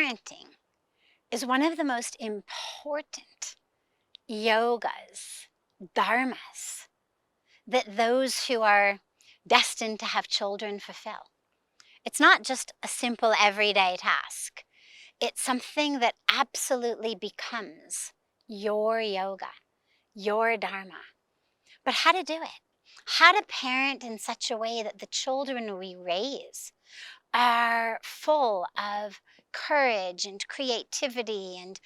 parenting is one of the most important yogas, dharmas, that those who are destined to have children fulfill. It's not just a simple everyday task. It's something that absolutely becomes your yoga, your dharma. But how to do it? How to parent in such a way that the children we raise are full of courage and creativity and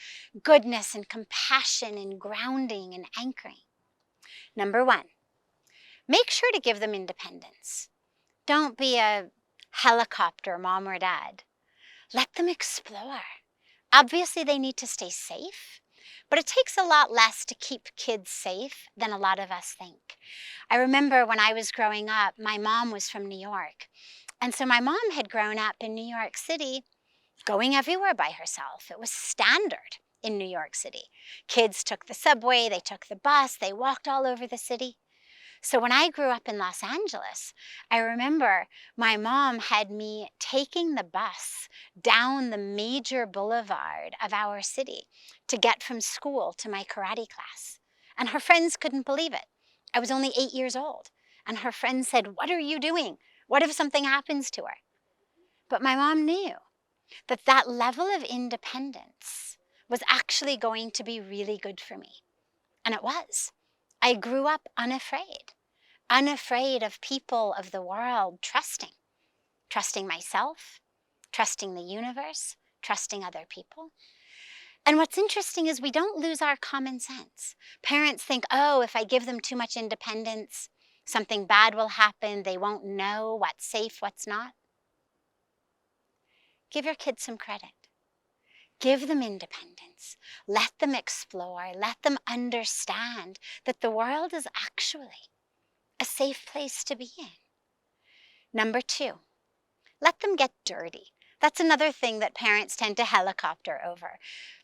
goodness and compassion and grounding and anchoring. Number one, make sure to give them independence. Don't be a helicopter mom or dad. Let them explore. Obviously, they need to stay safe, but it takes a lot less to keep kids safe than a lot of us think. I remember when I was growing up, my mom was from New York. And so my mom had grown up in New York City, going everywhere by herself. It was standard in New York City. Kids took the subway, they took the bus, they walked all over the city. So when I grew up in Los Angeles, I remember my mom had me taking the bus down the major boulevard of our city to get from school to my karate class. And her friends couldn't believe it. I was only 8 years old. And her friends said, "What are you doing? What if something happens to her?" But my mom knew that that level of independence was actually going to be really good for me. And it was. I grew up unafraid of people, of the world, trusting myself, trusting the universe, trusting other people. And what's interesting is we don't lose our common sense. Parents think, oh, if I give them too much independence, something bad will happen. They won't know what's safe, what's not. Give your kids some credit. Give them independence. Let them explore. Let them understand that the world is actually a safe place to be in. Number two, let them get dirty. That's another thing that parents tend to helicopter over.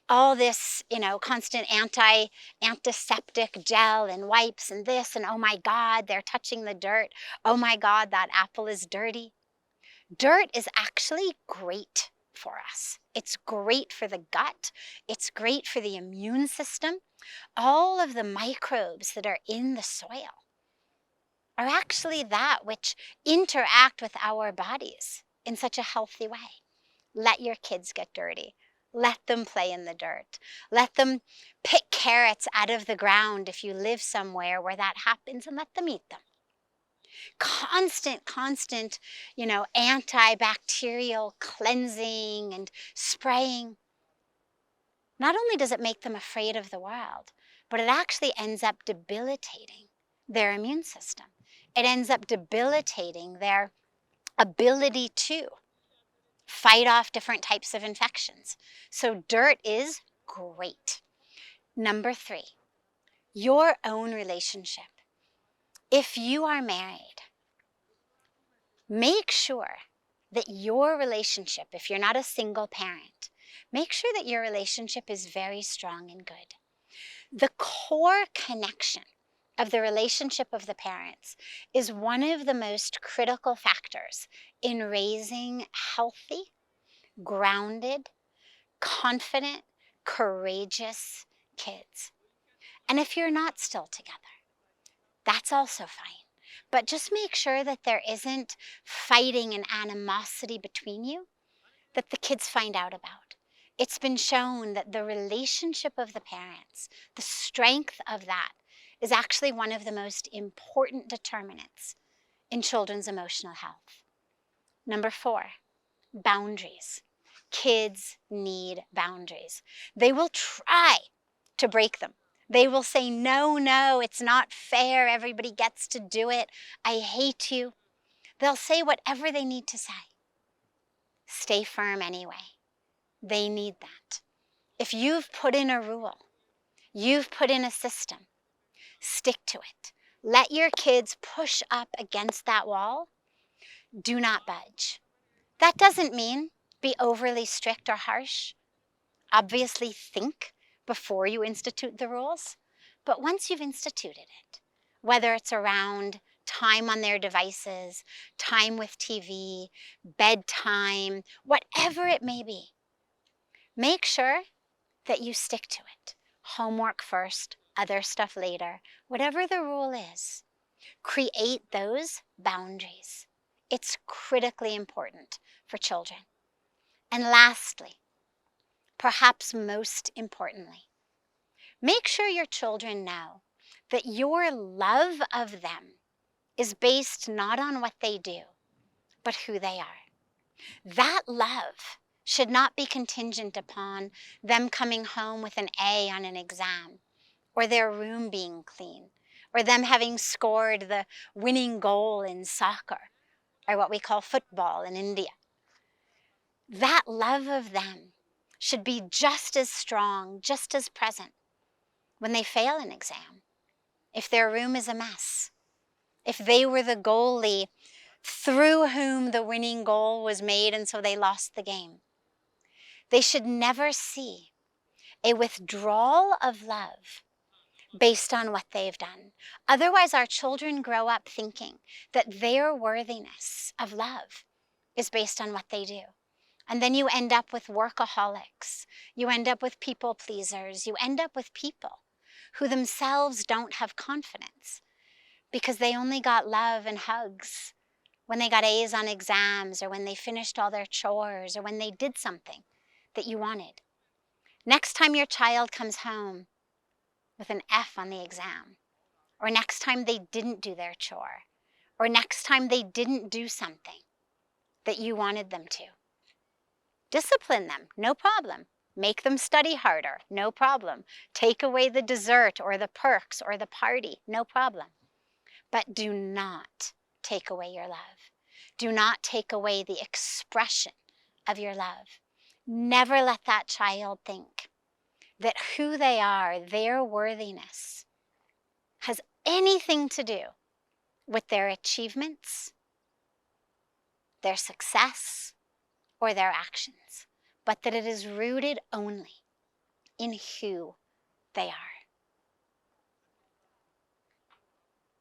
All this, constant antiseptic gel and wipes and this, and oh my God, they're touching the dirt. Oh my God, that apple is dirty. Dirt is actually great for us. It's great for the gut. It's great for the immune system. All of the microbes that are in the soil are actually that which interact with our bodies in such a healthy way. Let your kids get dirty. Let them play in the dirt. Let them pick carrots out of the ground if you live somewhere where that happens, and let them eat them. Constant, antibacterial cleansing and spraying. Not only does it make them afraid of the world, but it actually ends up debilitating their immune system. It ends up debilitating their ability to fight off different types of infections. So dirt is great. Number three, your own relationship. If you are married, make sure that your relationship, if you're not a single parent, make sure that your relationship is very strong and good. The core connection of the relationship of the parents is one of the most critical factors in raising healthy, grounded, confident, courageous kids. And if you're not still together, that's also fine. But just make sure that there isn't fighting and animosity between you that the kids find out about. It's been shown that the relationship of the parents, the strength of that, is actually one of the most important determinants in children's emotional health. Number four, boundaries. Kids need boundaries. They will try to break them. They will say, no, it's not fair. Everybody gets to do it. I hate you. They'll say whatever they need to say. Stay firm anyway. They need that. If you've put in a rule, you've put in a system, stick to it. Let your kids push up against that wall. Do not budge. That doesn't mean be overly strict or harsh. Obviously think before you institute the rules. But once you've instituted it, whether it's around time on their devices, time with TV, bedtime, whatever it may be, Make sure that you stick to it. Homework first, other stuff later, whatever the rule is. Create those boundaries. It's critically important for children. And lastly, perhaps most importantly, make sure your children know that your love of them is based not on what they do, but who they are. That love should not be contingent upon them coming home with an A on an exam, or their room being clean, or them having scored the winning goal in soccer, or what we call football in India. That love of them should be just as strong, just as present when they fail an exam, if their room is a mess, if they were the goalie through whom the winning goal was made and so they lost the game. They should never see a withdrawal of love based on what they've done. Otherwise, our children grow up thinking that their worthiness of love is based on what they do. And then you end up with workaholics. You end up with people pleasers. You end up with people who themselves don't have confidence because they only got love and hugs when they got A's on exams, or when they finished all their chores, or when they did something that you wanted. Next time your child comes home with an F on the exam, or next time they didn't do their chore, or next time they didn't do something that you wanted them to, discipline them, no problem. Make them study harder, no problem. Take away the dessert or the perks or the party, no problem. But do not take away your love. Do not take away the expression of your love. Never let that child think that who they are, their worthiness, has anything to do with their achievements, their success, or their actions, but that it is rooted only in who they are.